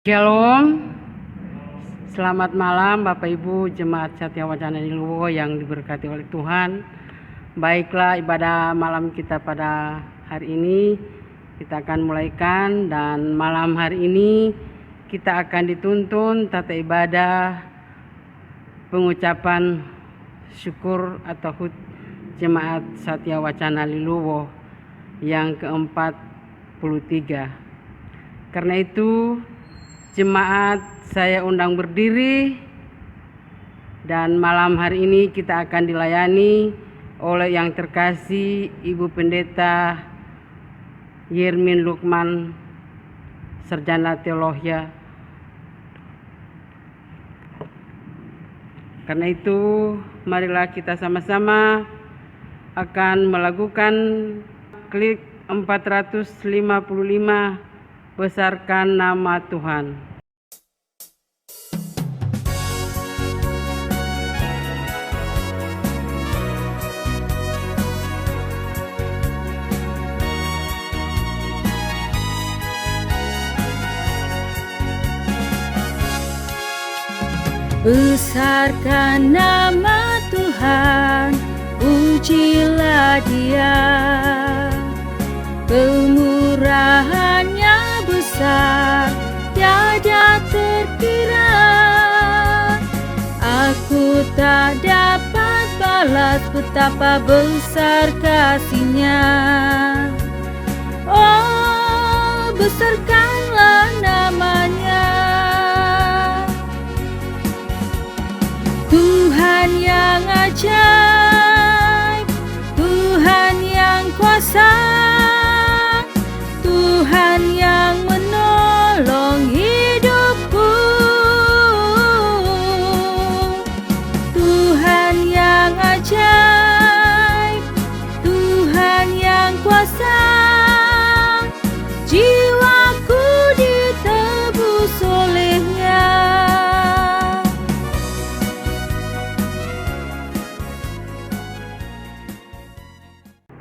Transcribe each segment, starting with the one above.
Shalom, selamat malam Bapak Ibu Jemaat Satya Wacana Niluwo yang diberkati oleh Tuhan. Baiklah, ibadah malam kita pada hari ini kita akan mulaikan, dan malam hari ini kita akan dituntun tata ibadah pengucapan syukur atau HUT Jemaat Satya Wacana Niluwo yang ke-43. Karena itu jemaat saya undang berdiri, dan malam hari ini kita akan dilayani oleh yang terkasih Ibu Pendeta Yermin Lukman, Sarjana Teologi. Karena itu marilah kita sama-sama akan melakukan klik 455 besarkan nama Tuhan. Besarkan nama Tuhan, pujilah Dia. Kemurahannya besar, tiada terkira. Aku tak dapat balas betapa besar kasih-Nya. Oh, besarkanlah namanya. Tuhan yang ajaib, Tuhan yang kuasa, Tuhan yang menolong hidupku, Tuhan yang ajaib, Tuhan yang kuasa, jiwaku ditebus oleh-Nya.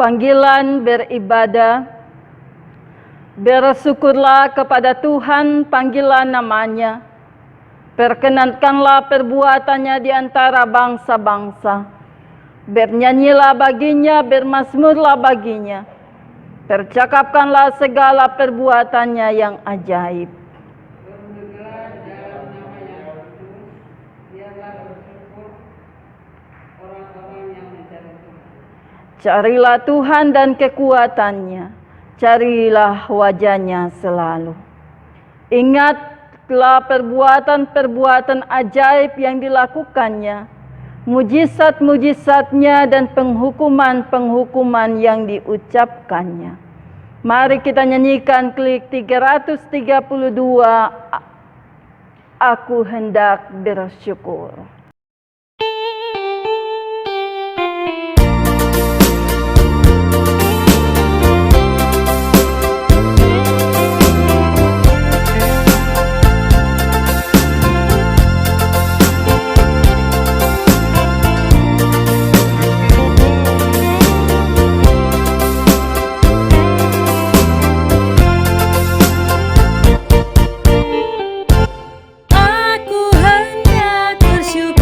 Panggilan beribadah. Bersyukurlah kepada Tuhan panggilan namanya. Perkenankanlah perbuatannya di antara bangsa-bangsa. Bernyanyilah baginya, bermazmurlah baginya. Percakapkanlah segala perbuatannya yang ajaib. Carilah Tuhan dan kekuatannya, carilah wajah-Nya selalu. Ingatlah perbuatan-perbuatan ajaib yang dilakukannya, mujizat-mujizat-Nya dan penghukuman-penghukuman yang diucapkannya. Mari kita nyanyikan klik 332, Aku hendak bersyukur. Aku hendak bersyukur.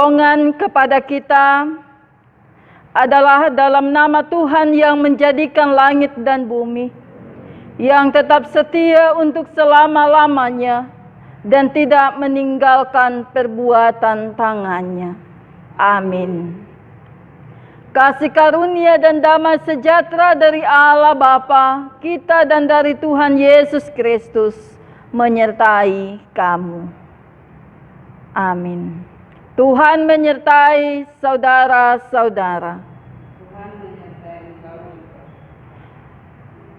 pertolongan kepada kita adalah dalam nama Tuhan yang menjadikan langit dan bumi, yang tetap setia untuk selama-lamanya dan tidak meninggalkan perbuatan tangannya. Amin. Kasih karunia dan damai sejahtera dari Allah Bapa kita dan dari Tuhan Yesus Kristus menyertai kamu. Amin. Tuhan menyertai saudara-saudara.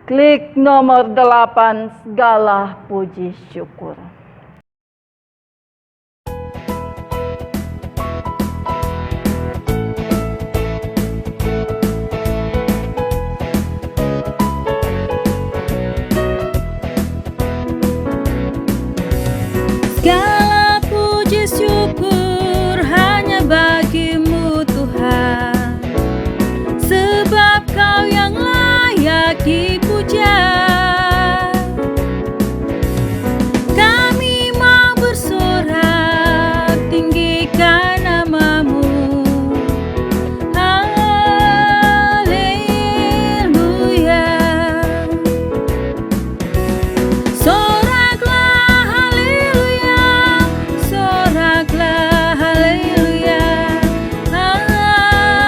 Klik nomor 8, segala puji syukur. Segala puji syukur hanya bagimu Tuhan, sebab Kau yang layak dipuja. Kami mau bersorak tinggikan nama-Mu. Haleluya. Soraklah haleluya, soraklah haleluya, haleluya.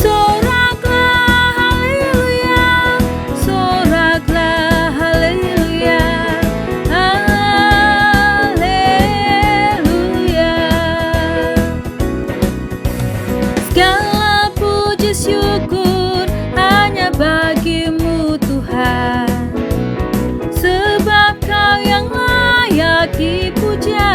Soraklah haleluya, soraklah haleluya, haleluya. Segala puji syukur hanya bagimu Tuhan, sebab Kau yang layak dipuja.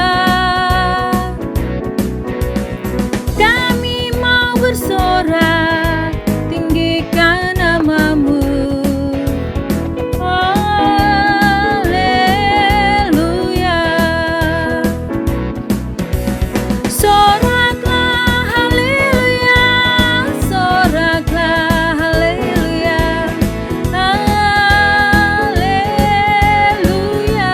Kami mau bersorak tinggikan nama-Mu. Haleluya. Soraklah haleluya, soraklah haleluya, haleluya.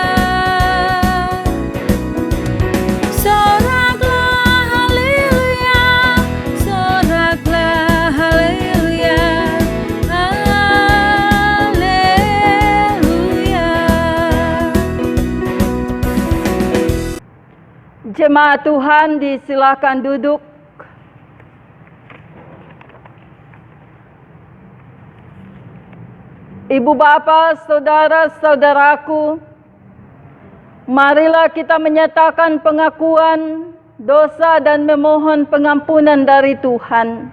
Soraklah haleluya, soraklah haleluya, haleluya. Jemaat Tuhan, disilakan duduk. Ibu bapak, saudara-saudaraku, marilah kita menyatakan pengakuan dosa dan memohon pengampunan dari Tuhan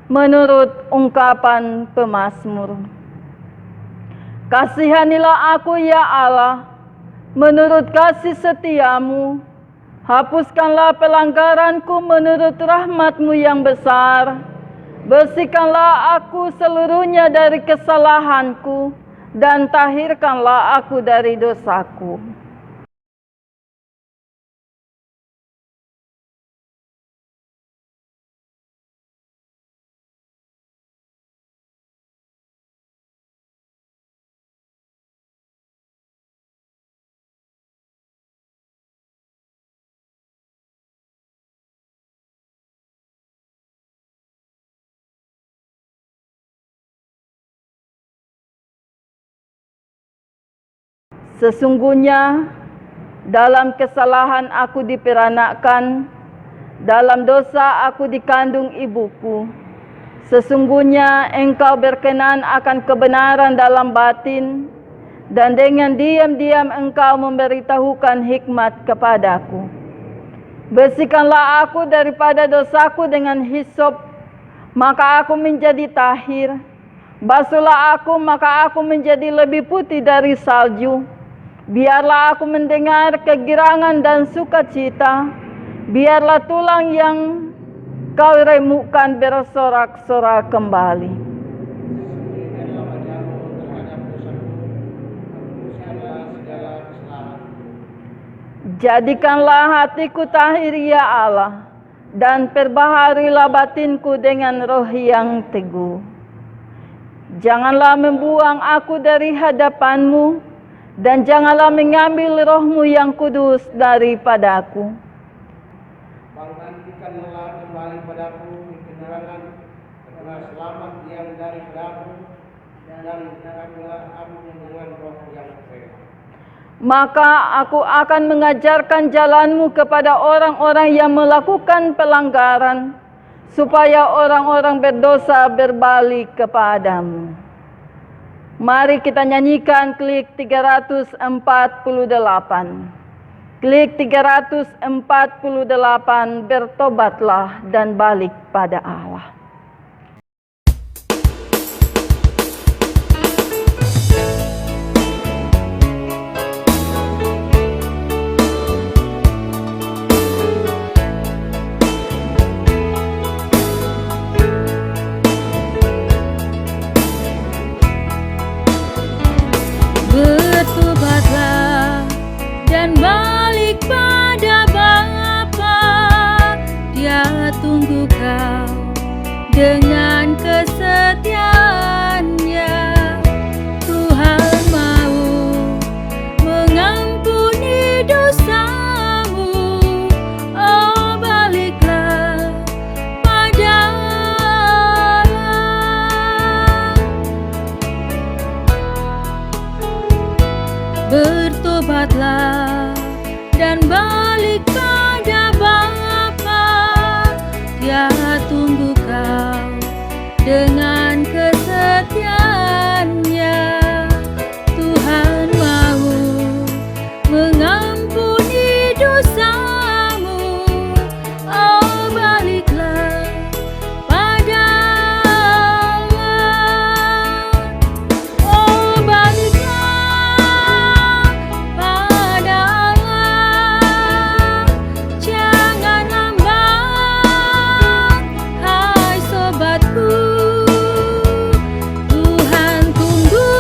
menurut ungkapan pemazmur. Kasihanilah aku ya Allah, menurut kasih setiamu. Hapuskanlah pelanggaranku menurut rahmat-Mu yang besar. Bersihkanlah aku seluruhnya dari kesalahanku, dan tahirkanlah aku dari dosaku. Sesungguhnya dalam kesalahan aku diperanakkan, dalam dosa aku dikandung ibuku. Sesungguhnya Engkau berkenan akan kebenaran dalam batin, dan dengan diam-diam Engkau memberitahukan hikmat kepadaku. Bersihkanlah aku daripada dosaku dengan hisop, maka aku menjadi tahir. Basuhlah aku, maka aku menjadi lebih putih dari salju. Biarlah aku mendengar kegirangan dan sukacita. Biarlah tulang yang Kau remukkan bersorak-sorak kembali. Jadikanlah hatiku tahir ya Allah, dan perbaharilah batinku dengan roh yang teguh. Janganlah membuang aku dari hadapan-Mu, dan janganlah mengambil roh-Mu yang kudus daripadaku. Bangkitkanlah kembali padaku keterangan karena selamat yang daripadamu, dan kamilah aku dengan roh yang sehat. Maka aku akan mengajarkan jalan-Mu kepada orang-orang yang melakukan pelanggaran, supaya orang-orang berdosa berbalik kepadamu. Mari kita nyanyikan klik 348. Klik 348, bertobatlah dan balik pada Allah. Bertobatlah dan balik pada Bapa. Dia tunggu kau dengan kesetiaannya. Tuhan mau mengampuni dosamu. Oh, baliklah pada Allah. Bertobatlah dan balik pada Bapa. Dia tunggu kau dengan kesetiaannya. Tuhan mau mengampuni dosamu. Oh, baliklah pada Allah. Oh, baliklah pada Allah. Jangan lambat, hai sobatku. Tuhan tunggu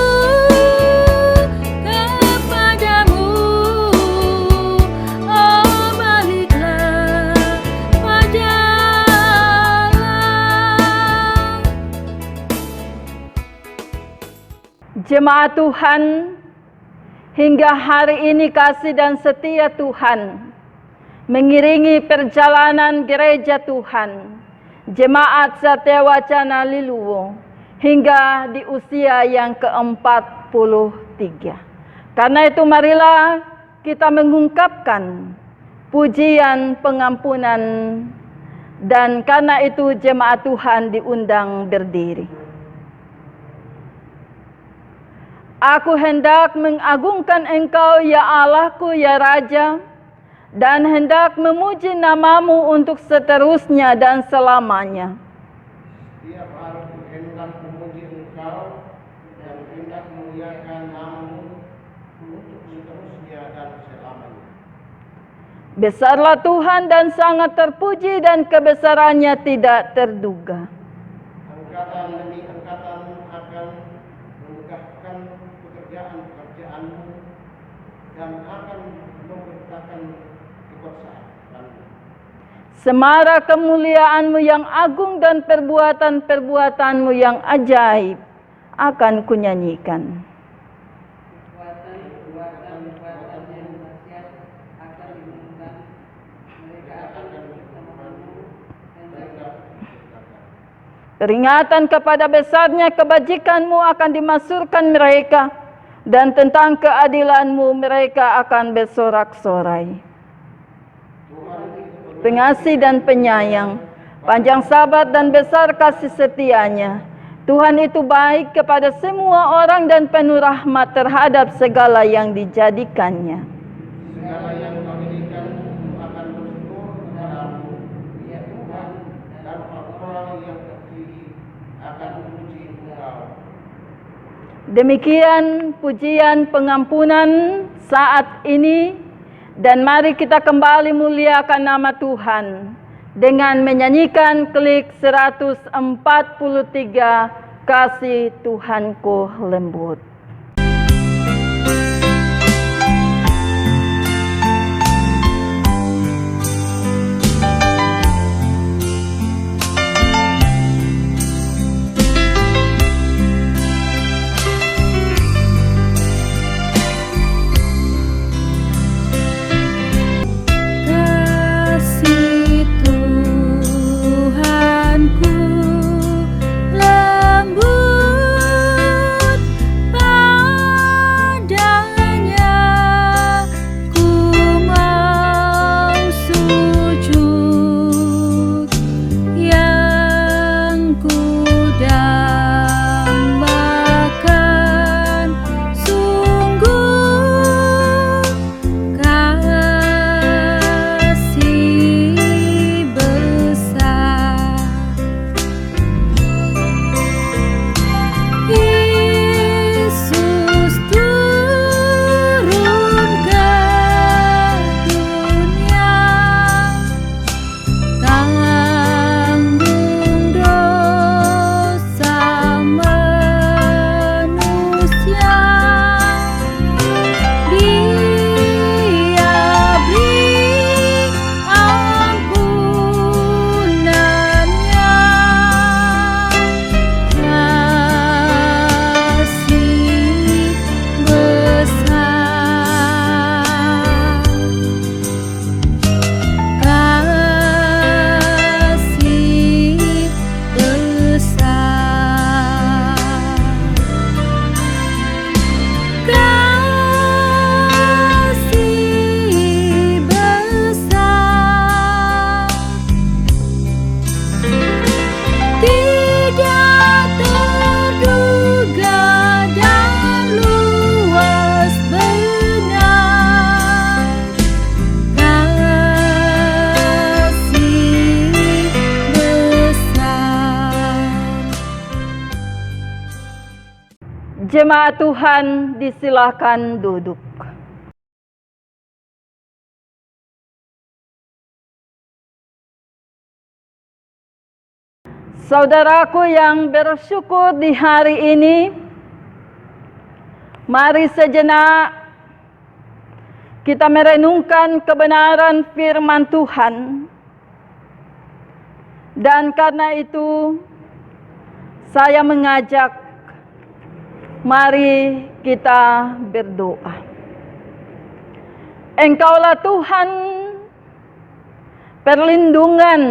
kepadamu. Oh, baliklah pada Allah. Jemaat Tuhan, hingga hari ini kasih dan setia Tuhan mengiringi perjalanan gereja Tuhan, Jemaat Satya Wacana Liluwo, hingga di usia yang ke-43. Karena itu marilah kita mengungkapkan pujian pengampunan, dan karena itu jemaat Tuhan diundang berdiri. Aku hendak mengagungkan Engkau, ya Allahku, ya Raja, dan hendak memuji namamu untuk seterusnya dan selamanya. Setiap hari ku hendak memuji Engkau dan hendak memuliakan namamu untuk seterusnya dan selamanya. Besarlah Tuhan dan sangat terpuji, dan kebesarannya tidak terduga. Angkatan demi angkatan akan memegahkan pekerjaan-pekerjaanmu dan akan memberitakan kekuasaanmu. Semara kemuliaanmu yang agung dan perbuatan-perbuatanmu yang ajaib akan kunyanyikan. Peringatan kepada besarnya kebajikanmu akan dimasyurkan mereka, dan tentang keadilanmu mereka akan bersorak-sorai. Pengasih dan penyayang, panjang sabar dan besar kasih setianya. Tuhan itu baik kepada semua orang dan penuh rahmat terhadap segala yang dijadikannya. Segala yang kau jadikan akan bersyukur kepadamu, ya Tuhan, dan orang-orang yang terpilih akan memuji Engkau. Demikian pujian pengampunan saat ini, dan mari kita kembali muliakan nama Tuhan dengan menyanyikan klik 143, Kasih Tuhanku Lembut. Jemaat Tuhan disilakan duduk. Saudaraku yang bersyukur di hari ini, mari sejenak kita merenungkan kebenaran firman Tuhan. Dan karena itu, saya mengajak, mari kita berdoa. Engkaulah Tuhan perlindungan,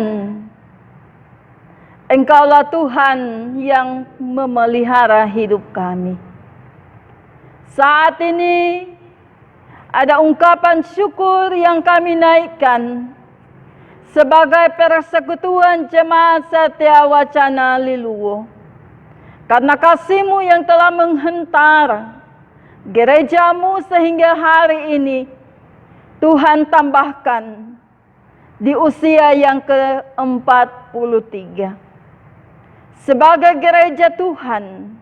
Engkaulah Tuhan yang memelihara hidup kami. Saat ini ada ungkapan syukur yang kami naikkan sebagai persekutuan Jemaat Satya Wacana Liluwo. Karena kasih-Mu yang telah menghentar gereja-Mu sehingga hari ini, Tuhan tambahkan di usia yang ke-43. Sebagai gereja Tuhan,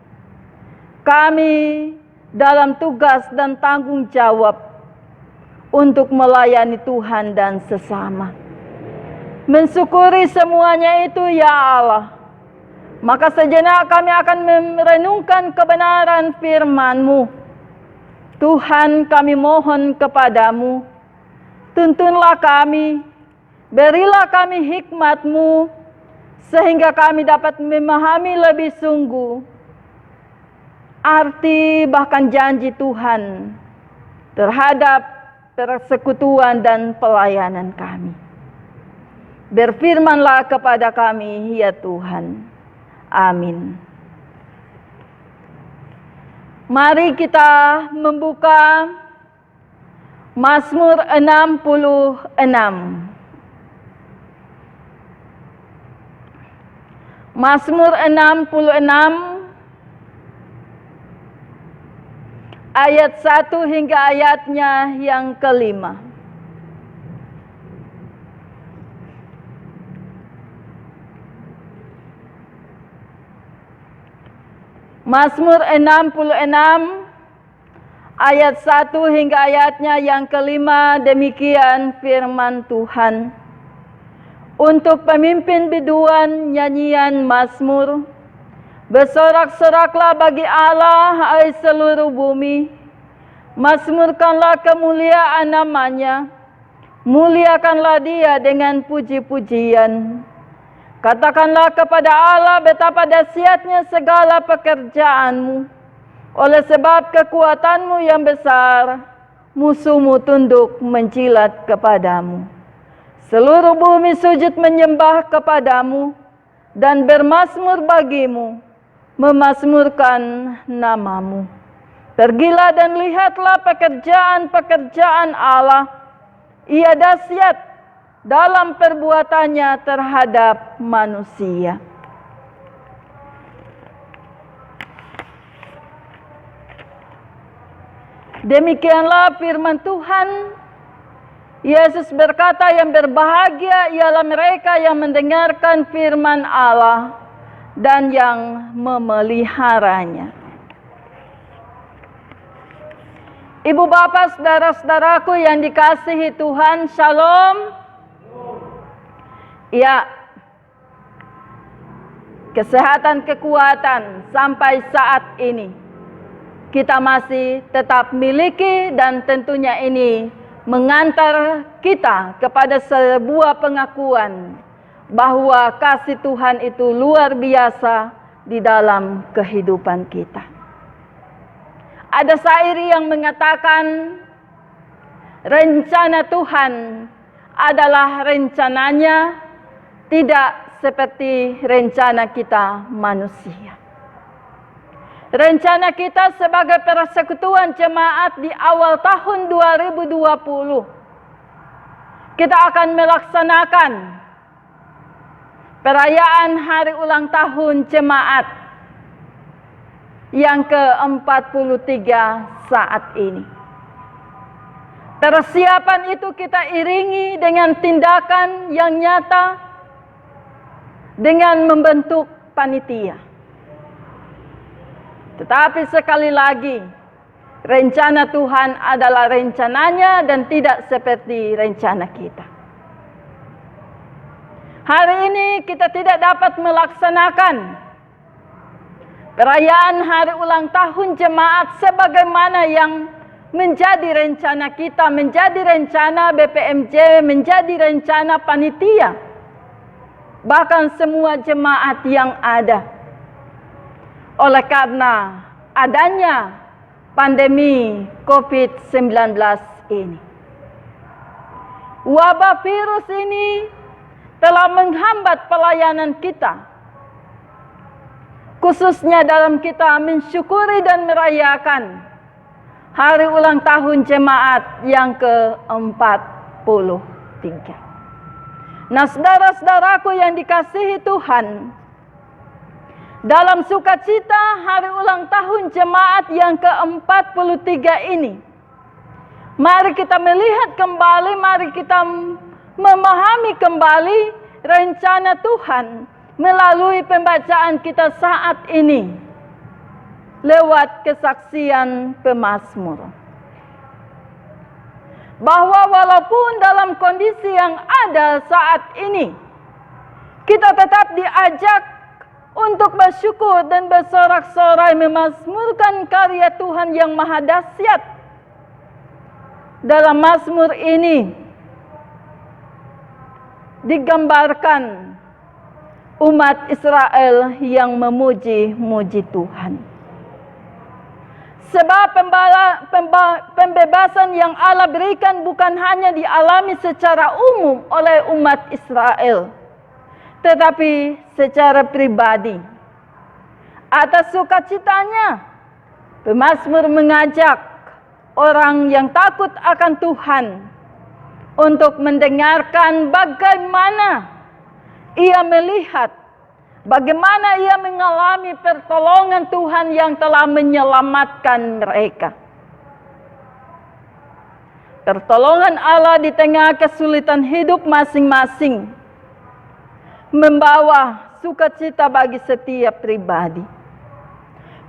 kami dalam tugas dan tanggung jawab untuk melayani Tuhan dan sesama. Mensyukuri semuanya itu ya Allah. Maka sejenak kami akan merenungkan kebenaran firman-Mu. Tuhan, kami mohon kepadamu, tuntunlah kami, berilah kami hikmat-Mu, sehingga kami dapat memahami lebih sungguh arti bahkan janji Tuhan terhadap persekutuan dan pelayanan kami. Berfirmanlah kepada kami, ya Tuhan. Amin. Mari kita membuka Mazmur 66. Mazmur 66 ayat 1 hingga ayatnya yang kelima. Mazmur 66 ayat 1 hingga ayatnya yang kelima, demikian firman Tuhan. Untuk pemimpin biduan nyanyian Mazmur, bersorak-soraklah bagi Allah, hai seluruh bumi. Mazmurkanlah kemuliaan namanya, muliakanlah Dia dengan puji-pujian. Katakanlah kepada Allah betapa dahsyatnya segala pekerjaan-Mu. Oleh sebab kekuatan-Mu yang besar, musuh-Mu tunduk menjilat kepadamu. Seluruh bumi sujud menyembah kepadamu dan bermazmur bagimu, memazmurkan namamu. Pergilah dan lihatlah pekerjaan-pekerjaan Allah. Ia dahsyat dalam perbuatannya terhadap manusia. Demikianlah firman Tuhan. Yesus berkata, yang berbahagia ialah mereka yang mendengarkan firman Allah dan yang memeliharanya. Ibu bapak, saudara-saudaraku yang dikasihi Tuhan, shalom. Ya, kesehatan, kekuatan sampai saat ini kita masih tetap miliki, dan tentunya ini mengantar kita kepada sebuah pengakuan bahwa kasih Tuhan itu luar biasa di dalam kehidupan kita. Ada syair yang mengatakan, rencana Tuhan adalah rencananya tidak seperti rencana kita manusia. Rencana kita sebagai persekutuan jemaat di awal tahun 2020, kita akan melaksanakan perayaan hari ulang tahun jemaat yang ke-43 saat ini. Persiapan itu kita iringi dengan tindakan yang nyata, dengan membentuk panitia. Tetapi sekali lagi, rencana Tuhan adalah rencananya dan tidak seperti rencana kita. Hari ini kita tidak dapat melaksanakan perayaan hari ulang tahun jemaat sebagaimana yang menjadi rencana kita, menjadi rencana BPMJ, menjadi rencana panitia, bahkan semua jemaat yang ada. Oleh karena adanya pandemi COVID-19 ini, wabah virus ini telah menghambat pelayanan kita, khususnya dalam kita mensyukuri dan merayakan hari ulang tahun jemaat yang ke-43. Nah, saudara-saudaraku yang dikasihi Tuhan, dalam sukacita hari ulang tahun jemaat yang ke-43 ini, mari kita melihat kembali, mari kita memahami kembali rencana Tuhan melalui pembacaan kita saat ini lewat kesaksian pemazmur. Bahwa walaupun dalam kondisi yang ada saat ini, kita tetap diajak untuk bersyukur dan bersorak-sorai memazmurkan karya Tuhan yang maha dahsyat. Dalam mazmur ini digambarkan umat Israel yang memuji-muji Tuhan. Sebab pembebasan yang Allah berikan bukan hanya dialami secara umum oleh umat Israel, tetapi secara pribadi. Atas sukacitanya, pemazmur mengajak orang yang takut akan Tuhan untuk mendengarkan bagaimana ia melihat, bagaimana ia mengalami pertolongan Tuhan yang telah menyelamatkan mereka. Pertolongan Allah di tengah kesulitan hidup masing-masing membawa sukacita bagi setiap pribadi.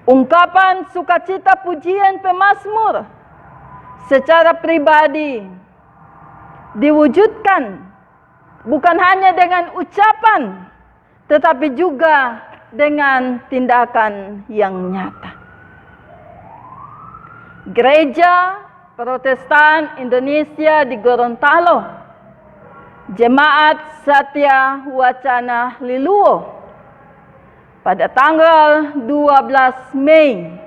Ungkapan sukacita pujian pemazmur secara pribadi diwujudkan bukan hanya dengan ucapan, tetapi juga dengan tindakan yang nyata. Gereja Protestan Indonesia di Gorontalo, Jemaat Satya Wacana Liluwo, pada tanggal 12 Mei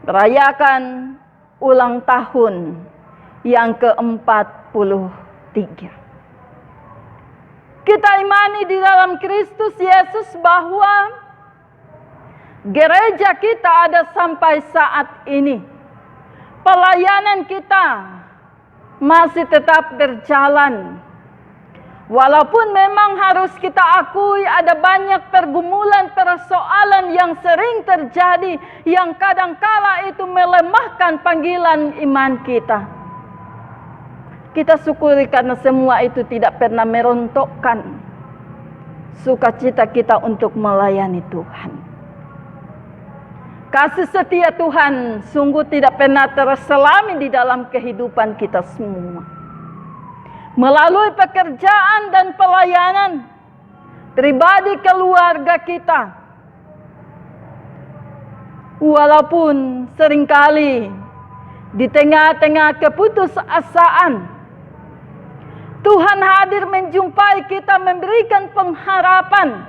merayakan ulang tahun yang ke-43. Kita imani di dalam Kristus Yesus bahwa gereja kita ada sampai saat ini. Pelayanan kita masih tetap berjalan. Walaupun memang harus kita akui ada banyak pergumulan, persoalan yang sering terjadi, yang kadangkala itu melemahkan panggilan iman kita. Kita syukuri karena semua itu tidak pernah merontokkan sukacita kita untuk melayani Tuhan. Kasih setia Tuhan sungguh tidak pernah terselami di dalam kehidupan kita semua. Melalui pekerjaan dan pelayanan pribadi keluarga kita, walaupun seringkali di tengah-tengah keputusasaan, Tuhan hadir menjumpai kita, memberikan pengharapan,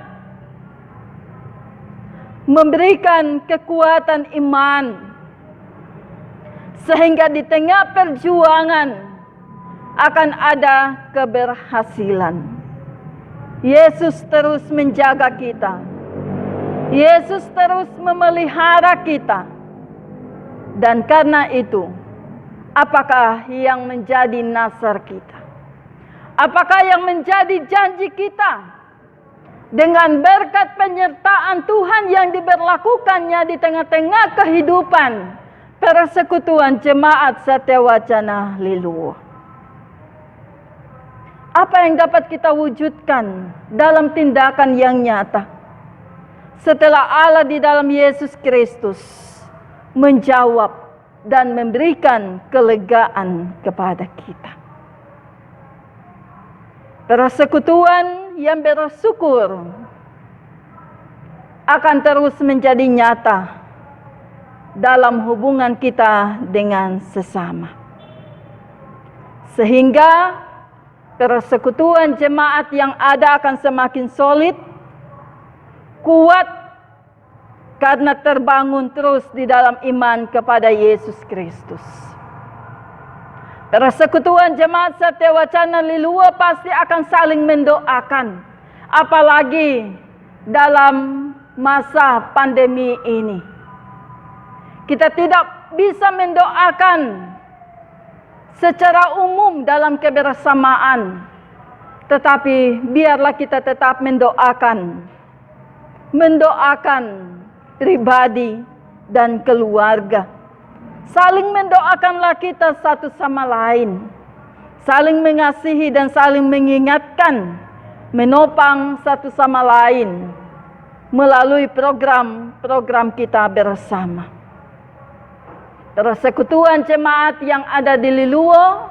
memberikan kekuatan iman, sehingga di tengah perjuangan akan ada keberhasilan. Yesus terus menjaga kita. Yesus terus memelihara kita. Dan karena itu, apakah yang menjadi nasar kita? Apakah yang menjadi janji kita? Dengan berkat penyertaan Tuhan yang diberlakukannya di tengah-tengah kehidupan persekutuan Jemaat Satya Wacana Liluwo. Apa yang dapat kita wujudkan dalam tindakan yang nyata? setelah Allah di dalam Yesus Kristus menjawab dan memberikan kelegaan kepada kita. Persekutuan yang bersyukur akan terus menjadi nyata dalam hubungan kita dengan sesama. Sehingga persekutuan jemaat yang ada akan semakin solid, kuat, karena terbangun terus di dalam iman kepada Yesus Kristus. Persekutuan jemaat Satya Wacana Lilua pasti akan saling mendoakan, apalagi dalam masa pandemi ini. Kita tidak bisa mendoakan secara umum dalam kebersamaan, tetapi biarlah kita tetap mendoakan pribadi dan keluarga. Saling mendoakanlah kita satu sama lain, saling mengasihi dan saling mengingatkan, menopang satu sama lain melalui program-program kita bersama. Persekutuan jemaat yang ada di Liluo,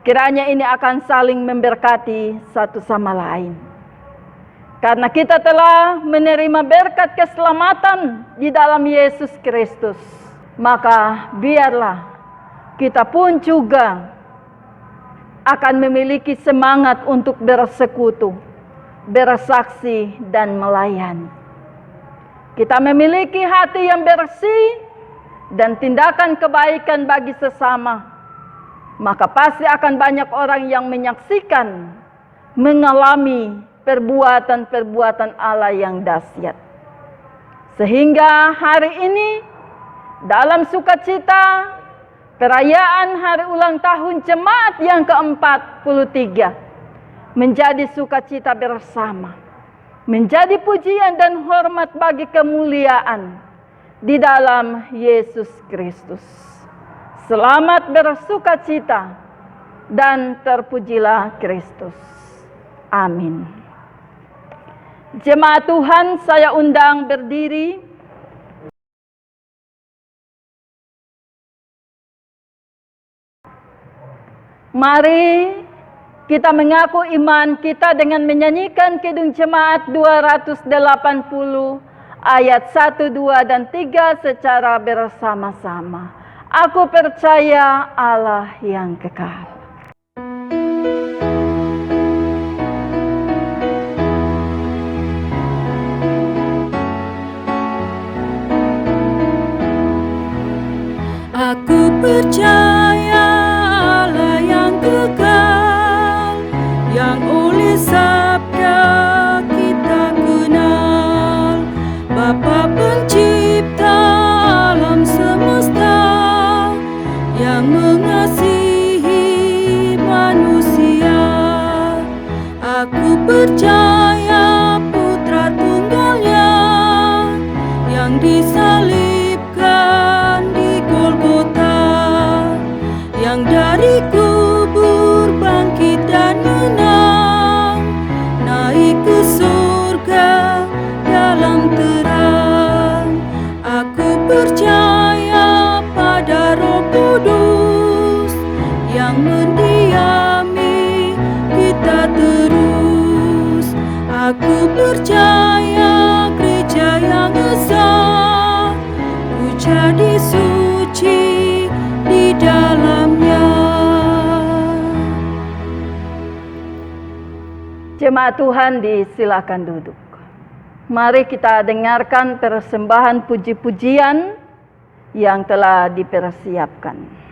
kiranya ini akan saling memberkati satu sama lain. Karena kita telah menerima berkat keselamatan di dalam Yesus Kristus, maka biarlah kita pun juga akan memiliki semangat untuk bersekutu, bersaksi, dan melayani. Kita memiliki hati yang bersih dan tindakan kebaikan bagi sesama, maka pasti akan banyak orang yang menyaksikan, mengalami perbuatan-perbuatan Allah yang dahsyat. Sehingga hari ini dalam sukacita perayaan hari ulang tahun jemaat yang ke-43 menjadi sukacita bersama, menjadi pujian dan hormat bagi kemuliaan di dalam Yesus Kristus. Selamat bersukacita dan terpujilah Kristus. Amin. Jemaat Tuhan, saya undang berdiri. Mari kita mengaku iman kita dengan menyanyikan Kidung Jemaat 280 ayat 1, 2, dan 3 secara bersama-sama. Aku percaya Allah yang kekal. Aku percaya Allah yang kekal, yang oleh sabda kita kenal, Bapa pencipta alam semesta, yang mengasihi manusia. Aku percaya Putra Tunggalnya yang disalibkan di Golgota, yang dari kubur bangkit dan menang, naik ke surga dalam terang. Aku percaya pada Roh Kudus yang mendiami kita terus. Aku percaya gereja yang esa, ku jadi suci di dalamnya. Jemaat Tuhan, disilakan duduk. Mari kita dengarkan persembahan puji-pujian yang telah dipersiapkan.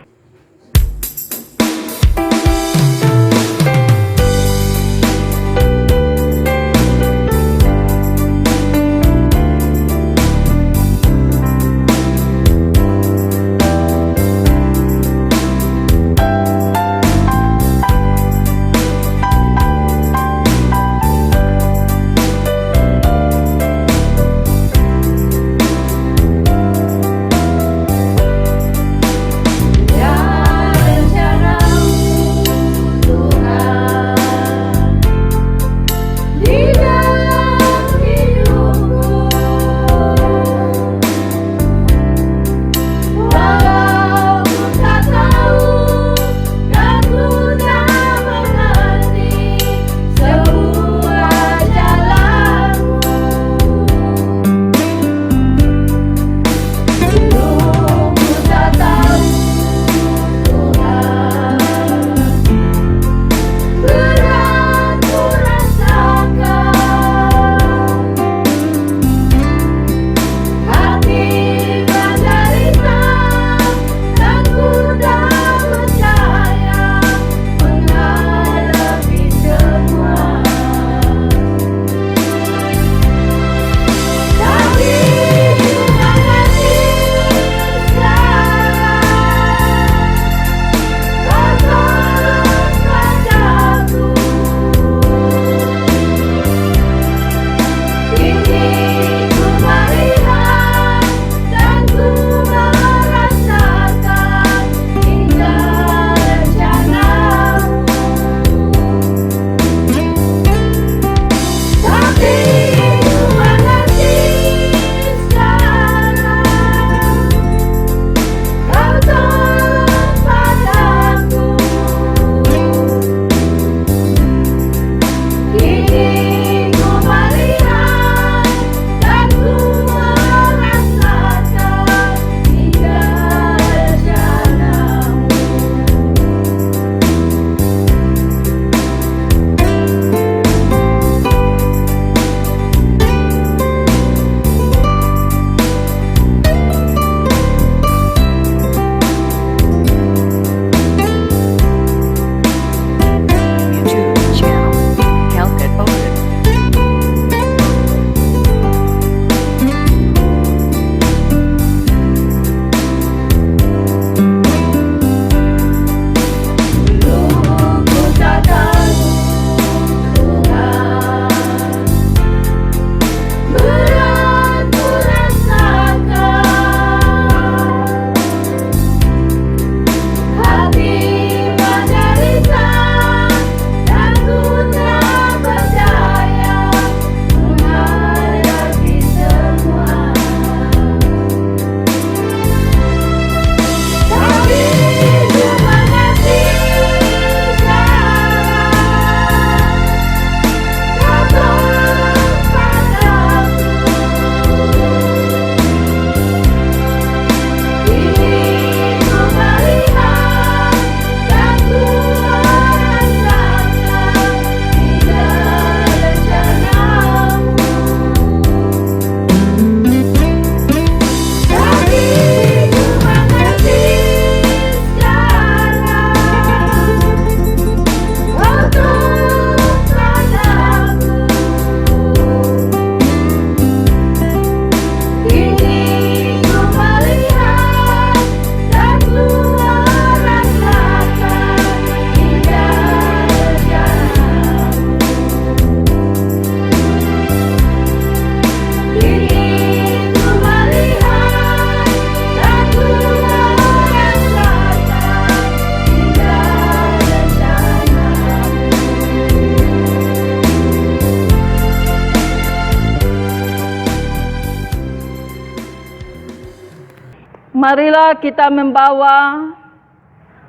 Marilah kita membawa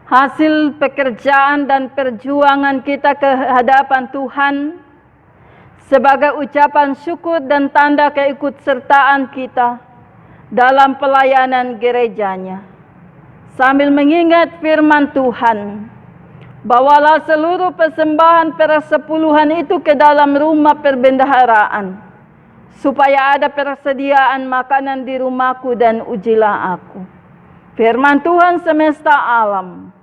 hasil pekerjaan dan perjuangan kita ke hadapan Tuhan sebagai ucapan syukur dan tanda keikutsertaan kita dalam pelayanan gerejanya. Sambil mengingat firman Tuhan, bawalah seluruh persembahan persepuluhan itu ke dalam rumah perbendaharaan, supaya ada persediaan makanan di rumahku dan ujilah aku. Firman Tuhan semesta alam,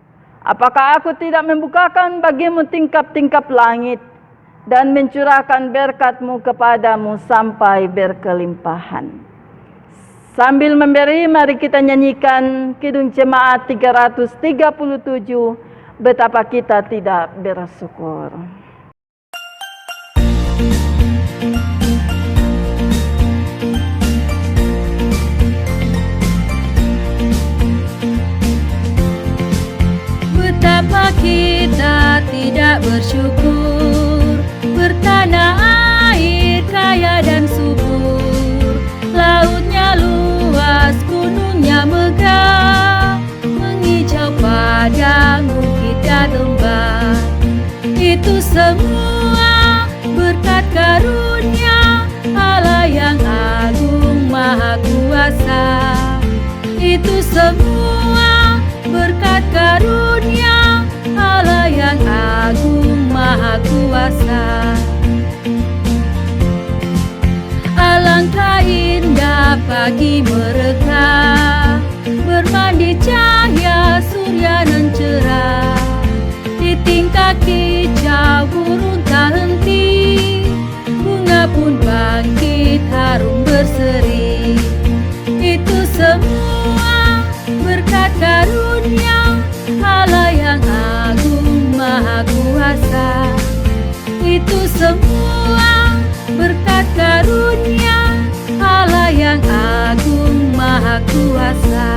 apakah aku tidak membukakan bagimu tingkap-tingkap langit dan mencurahkan berkat-Mu kepadamu sampai berkelimpahan. Sambil memberi, mari kita nyanyikan Kidung Jemaat 337, betapa kita tidak bersyukur. Betapa kita tidak bersyukur, bertanah air kaya dan subur, lautnya luas, gunungnya megah, menghijau padang, bukit dan lembah. Itu semua berkat karunia Allah yang agung maha kuasa. Itu semua berkat karunia Allah yang agung maha kuasa. Alangkah indah pagi mereka, bermandi cahaya surya nan cerah. Di tingkat kicau burung tak henti, bunga pun bangkit harum berseri. Itu semua berkat karunia Allah yang agung maha kuasa. Itu semua berkat karunia Allah yang agung maha kuasa.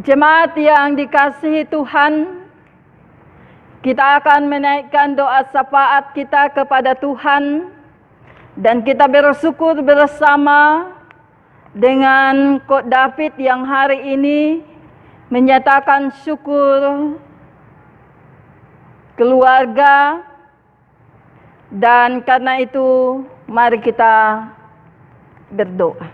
Jemaat yang dikasihi Tuhan, kita akan menaikkan doa syafaat kita kepada Tuhan dan kita bersyukur bersama dengan Kok David yang hari ini menyatakan syukur keluarga, dan karena itu mari kita berdoa.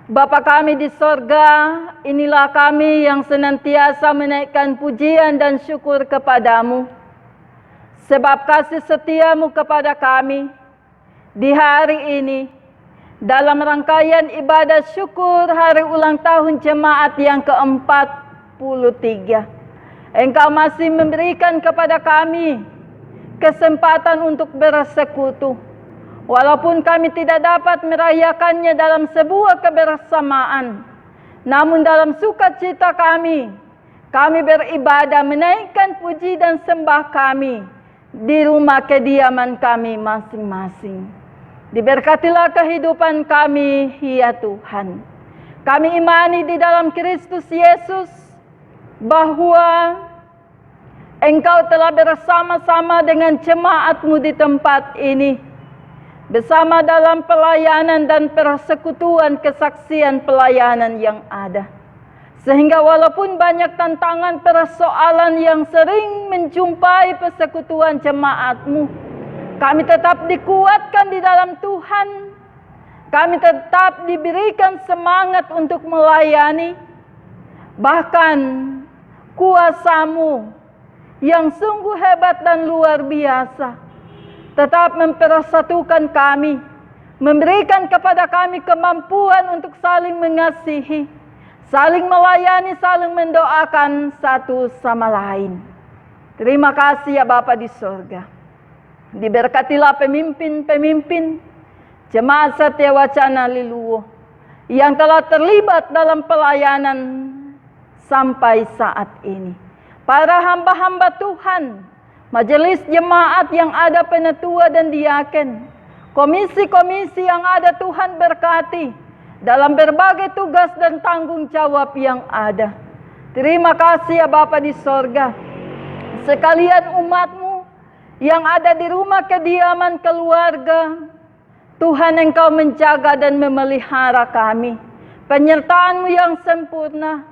Bapa kami di sorga, inilah kami yang senantiasa menaikkan pujian dan syukur kepadamu, sebab kasih setiamu kepada kami di hari ini, dalam rangkaian ibadah syukur hari ulang tahun jemaat yang ke-43. Engkau masih memberikan kepada kami kesempatan untuk bersekutu. Walaupun kami tidak dapat merayakannya dalam sebuah kebersamaan, namun dalam sukacita kami beribadah menaikkan puji dan sembah kami di rumah kediaman kami masing-masing. Diberkatilah kehidupan kami, ya Tuhan. Kami imani di dalam Kristus Yesus bahwa Engkau telah bersama-sama dengan jemaat-Mu di tempat ini, bersama dalam pelayanan dan persekutuan kesaksian pelayanan yang ada. Sehingga walaupun banyak tantangan persoalan yang sering menjumpai persekutuan jemaat-Mu, kami tetap dikuatkan di dalam Tuhan. Kami tetap diberikan semangat untuk melayani. Bahkan kuasa-Mu yang sungguh hebat dan luar biasa tetap mempersatukan kami, memberikan kepada kami kemampuan untuk saling mengasihi, saling melayani, saling mendoakan satu sama lain. Terima kasih ya Bapa di sorga. Diberkatilah pemimpin-pemimpin Jemaat Satya Wacana Liluwo yang telah terlibat dalam pelayanan sampai saat ini. Para hamba-hamba Tuhan, majelis jemaat yang ada penatua dan diaken, komisi-komisi yang ada Tuhan berkati dalam berbagai tugas dan tanggung jawab yang ada. Terima kasih ya Bapa di sorga. sekalian umat-Mu yang ada di rumah kediaman keluarga. Tuhan, Engkau menjaga dan memelihara kami. Penyertaan-Mu yang sempurna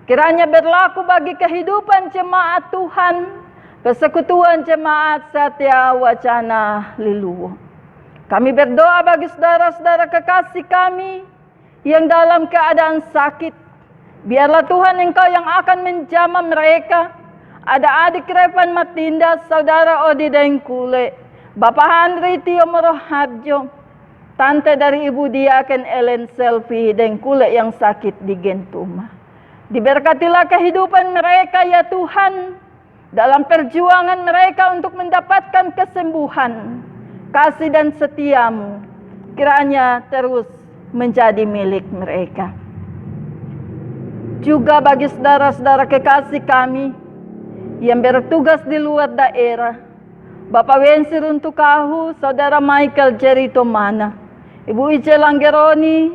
kiranya berlaku bagi kehidupan jemaat Tuhan, persekutuan jemaat Satya Wacana Liluwo. Kami berdoa bagi saudara-saudara kekasih kami yang dalam keadaan sakit. Biarlah Tuhan Engkau yang akan menjamah mereka. Ada adik Revan Matindas, saudara Odi Dengkule, Bapak Henry Tio Moroharjo, tante dari Ibu Diaken Ellen Selvi Dengkule yang sakit di Gentuma. Diberkatilah kehidupan mereka ya Tuhan, dalam perjuangan mereka untuk mendapatkan kesembuhan. Kasih dan setia-Mu kiranya terus menjadi milik mereka. Juga bagi saudara-saudara kekasih kami yang bertugas di luar daerah, Bapak Wensi Runtukahu, Saudara Michael Jerito Mana, Ibu Ice Langgeroni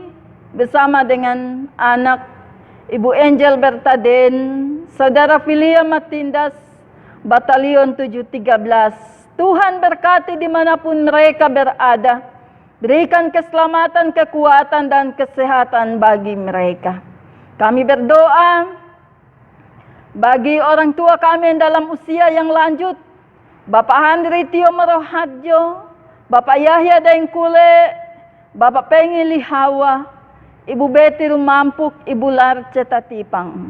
bersama dengan anak, Ibu Angel Bertaden, Saudara Filia Matindas, Batalion 713. Tuhan berkati dimanapun mereka berada, berikan keselamatan, kekuatan, dan kesehatan bagi mereka. Kami berdoa bagi orang tua kami yang dalam usia yang lanjut, Bapak Henry Tio Moroharjo, Bapak Yahya Dengkule, Bapak Pengi Lihawa, Ibu Betty Rumampuk, Ibu Larce Tatipang.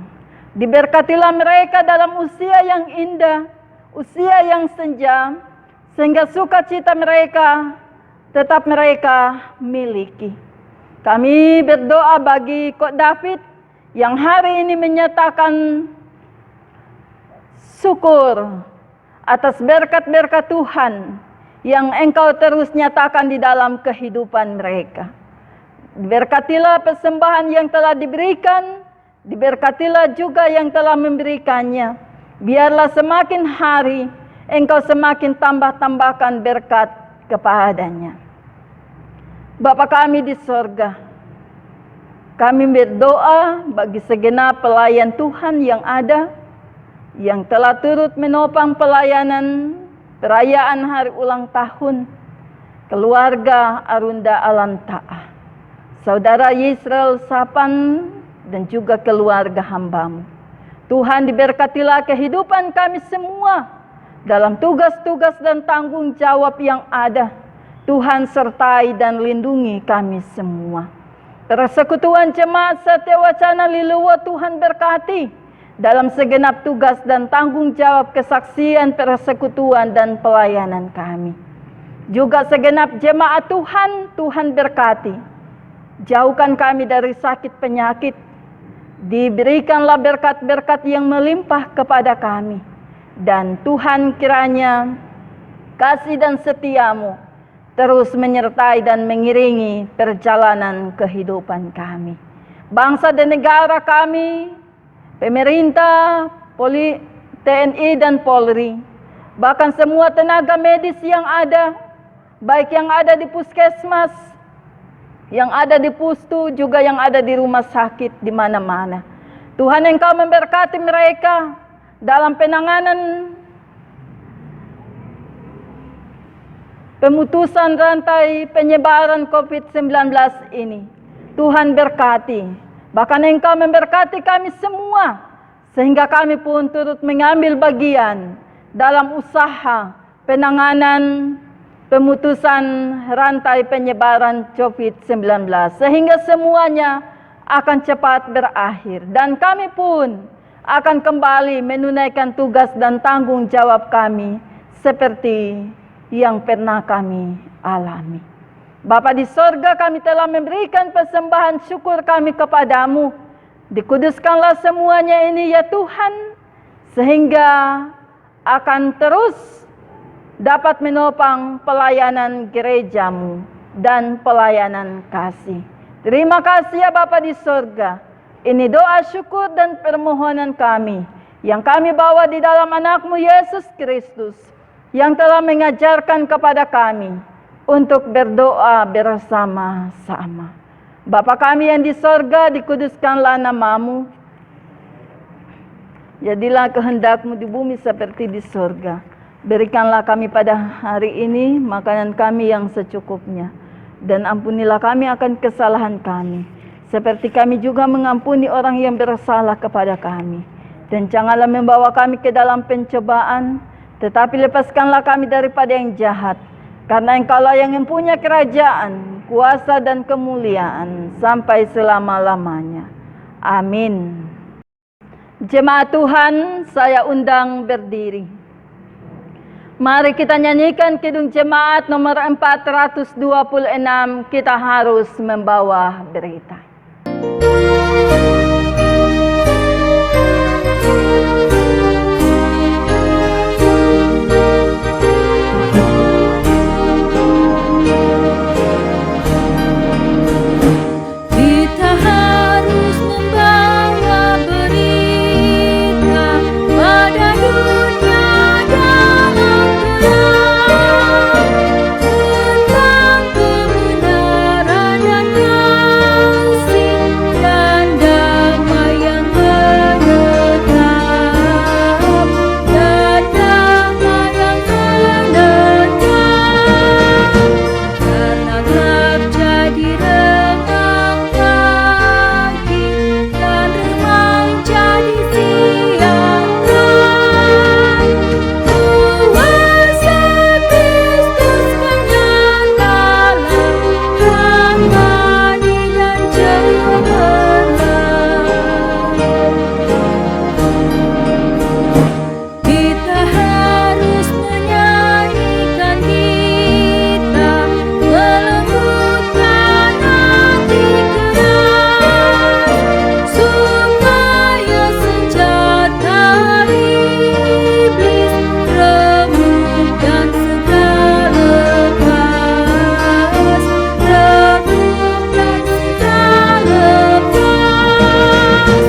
Diberkatilah mereka dalam usia yang indah, usia yang senja, sehingga sukacita mereka tetap mereka miliki. Kami berdoa bagi Kok David yang hari ini menyatakan syukur atas berkat-berkat Tuhan yang Engkau terus nyatakan di dalam kehidupan mereka. Diberkatilah persembahan yang telah diberikan, diberkatilah juga yang telah memberikannya. Biarlah semakin hari Engkau semakin tambah-tambahkan berkat kepadanya. Bapa kami di sorga, kami berdoa bagi segenap pelayan Tuhan yang ada, yang telah turut menopang pelayanan perayaan hari ulang tahun keluarga Arunda Alantaa, Saudara Yisrael Sapan, dan juga keluarga hamba-Mu. Tuhan, diberkatilah kehidupan kami semua dalam tugas-tugas dan tanggung jawab yang ada. Tuhan sertai dan lindungi kami semua. Persekutuan Jemaat Satya Wacana Liluwo, Tuhan berkati dalam segenap tugas dan tanggung jawab kesaksian, persekutuan, dan pelayanan kami. Juga segenap jemaat Tuhan, Tuhan berkati. Jauhkan kami dari sakit penyakit. Diberikanlah berkat-berkat yang melimpah kepada kami. Dan Tuhan kiranya kasih dan setia-Mu terus menyertai dan mengiringi perjalanan kehidupan kami. Bangsa dan negara kami, pemerintah, TNI dan Polri, bahkan semua tenaga medis yang ada, baik yang ada di puskesmas, yang ada di pustu, juga yang ada di rumah sakit di mana-mana. Tuhan, Engkau memberkati mereka dalam penanganan pemutusan rantai penyebaran COVID-19 ini. Tuhan berkati. Bahkan Engkau memberkati kami semua, sehingga kami pun turut mengambil bagian dalam usaha penanganan pemutusan rantai penyebaran COVID-19. Sehingga semuanya akan cepat berakhir. Dan kami pun akan kembali menunaikan tugas dan tanggung jawab kami seperti yang pernah kami alami. Bapa di sorga, kami telah memberikan persembahan syukur kami kepadamu. Dikuduskanlah semuanya ini ya Tuhan, sehingga akan terus dapat menopang pelayanan gerejamu dan pelayanan kasih. Terima kasih ya Bapa di sorga. Ini doa syukur dan permohonan kami yang kami bawa di dalam anak-Mu Yesus Kristus, yang telah mengajarkan kepada kami untuk berdoa bersama-sama. Bapa kami yang di sorga, dikuduskanlah nama-Mu. Jadilah kehendak-Mu di bumi seperti di surga. Berikanlah kami pada hari ini makanan kami yang secukupnya. Dan ampunilah kami akan kesalahan kami, seperti kami juga mengampuni orang yang bersalah kepada kami. Dan janganlah membawa kami ke dalam pencobaan, tetapi lepaskanlah kami daripada yang jahat. Karena Engkaulah yang mempunyai kerajaan, kuasa dan kemuliaan sampai selama-lamanya. Amin. Jemaat Tuhan, saya undang berdiri. Mari kita nyanyikan Kidung Jemaat nomor 426, kita harus membawa berita. Kita harus membawa berita pada dunia dalam terang tentang kebenaran dan kasih dan damai yang menetap, dan damai yang menetap, karena gelap jadi renang pagi dan remang jadi siang terang. Kuasa Kristus kenyatalah, ramani dan cemerlang. Kita harus menyanyikan kita, melembutkan hati keras, supaya senjata iblis remuk dan segera lepas, remuk dan segera lepas,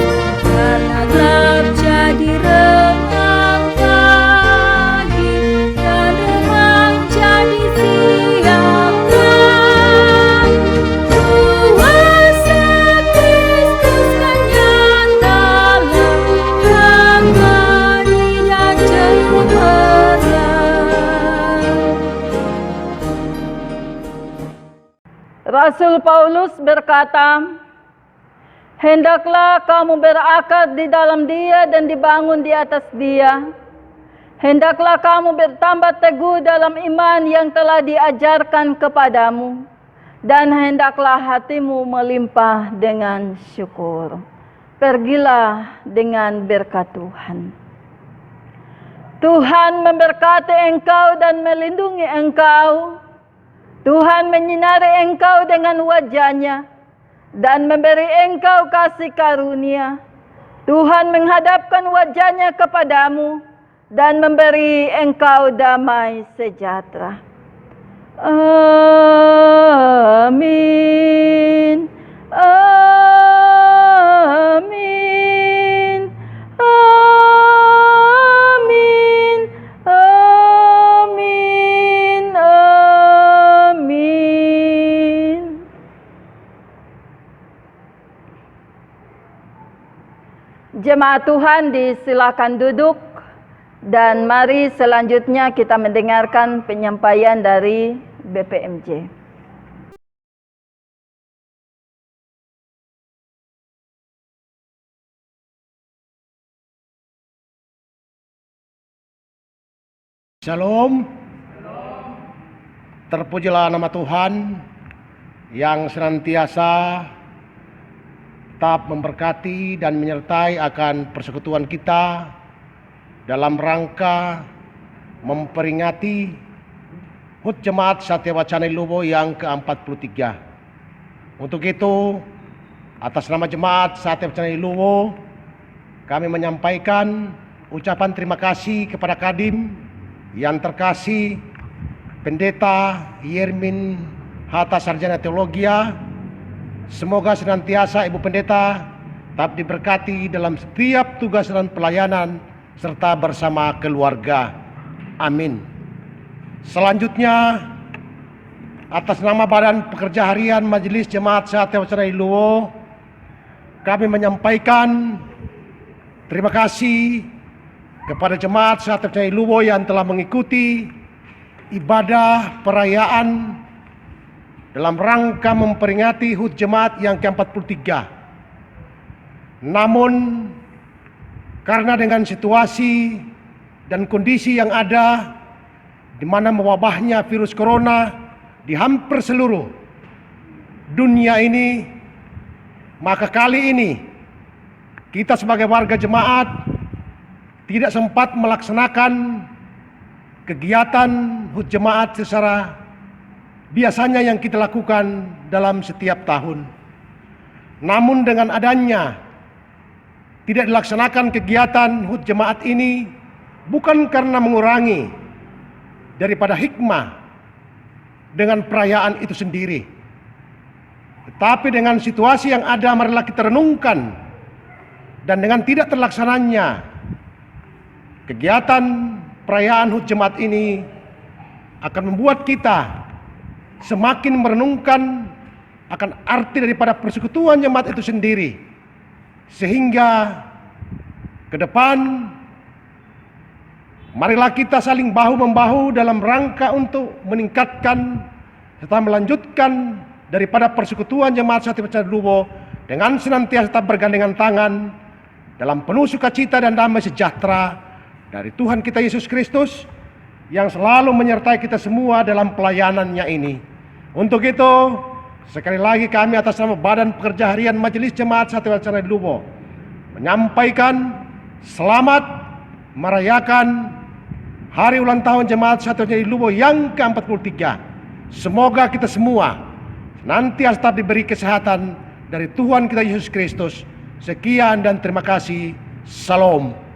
karena gelap jadi renang pagi dan remang jadi siang terang. Kuasa Kristus kenyatalah, ramani dan cemerlang. Rasul Paulus berkata, hendaklah kamu berakar di dalam Dia dan dibangun di atas Dia. Hendaklah kamu bertambah teguh dalam iman yang telah diajarkan kepadamu, dan hendaklah hatimu melimpah dengan syukur. Pergilah dengan berkat Tuhan. Tuhan memberkati engkau dan melindungi engkau. Tuhan menyinari engkau dengan wajah-Nya dan memberi engkau kasih karunia. Tuhan menghadapkan wajah-Nya kepadamu dan memberi engkau damai sejahtera. Amin. Amin. Amin. Amin. Amin. Jemaat Tuhan disilakan duduk, dan mari selanjutnya kita mendengarkan penyampaian dari BPMJ. Shalom. Terpujilah nama Tuhan yang senantiasa tetap memberkati dan menyertai akan persekutuan kita dalam rangka memperingati HUT Jemaat Satya Wacana Iluwo yang ke-43. Untuk itu, atas nama Jemaat Satya Wacana Iluwo, kami menyampaikan ucapan terima kasih kepada Kadim yang terkasih Pendeta Yermin Hatta Sarjana Teologia. Semoga senantiasa Ibu Pendeta tetap diberkati dalam setiap tugas dan pelayanan serta bersama keluarga. Amin. Selanjutnya, atas nama Badan Pekerja Harian Majelis Jemaat Satya Wacana Iluwo, kami menyampaikan Terima kasih kepada jemaat Satu Wacana Iluwo yang telah mengikuti ibadah perayaan dalam rangka memperingati HUT Jemaat yang ke-43. Namun karena dengan situasi dan kondisi yang ada di mana mewabahnya virus corona di hampir seluruh dunia ini, maka kali ini kita sebagai warga jemaat tidak sempat melaksanakan kegiatan HUT Jemaat secara biasanya yang kita lakukan dalam setiap tahun. Namun dengan adanya tidak dilaksanakan kegiatan HUT Jemaat ini bukan karena mengurangi daripada hikmah dengan perayaan itu sendiri, tetapi dengan situasi yang ada marilah kita renungkan. Dan dengan tidak terlaksananya kegiatan perayaan HUT Jemaat ini akan membuat kita semakin merenungkan akan arti daripada persekutuan jemaat itu sendiri, sehingga ke depan marilah kita saling bahu-membahu dalam rangka untuk meningkatkan serta melanjutkan daripada persekutuan jemaat Satu Wacana Iluwo dengan senantiasa tetap bergandengan tangan dalam penuh sukacita dan damai sejahtera dari Tuhan kita Yesus Kristus yang selalu menyertai kita semua dalam pelayanannya ini. Untuk itu, sekali lagi kami atas nama Badan Pekerja Harian Majelis Jemaat Satu Wacana Iluwo menyampaikan selamat merayakan hari ulang tahun Jemaat Satu Wacana Iluwo yang ke-43. Semoga kita semua nanti tetap diberi kesehatan dari Tuhan kita Yesus Kristus. Sekian dan terima kasih. Salam.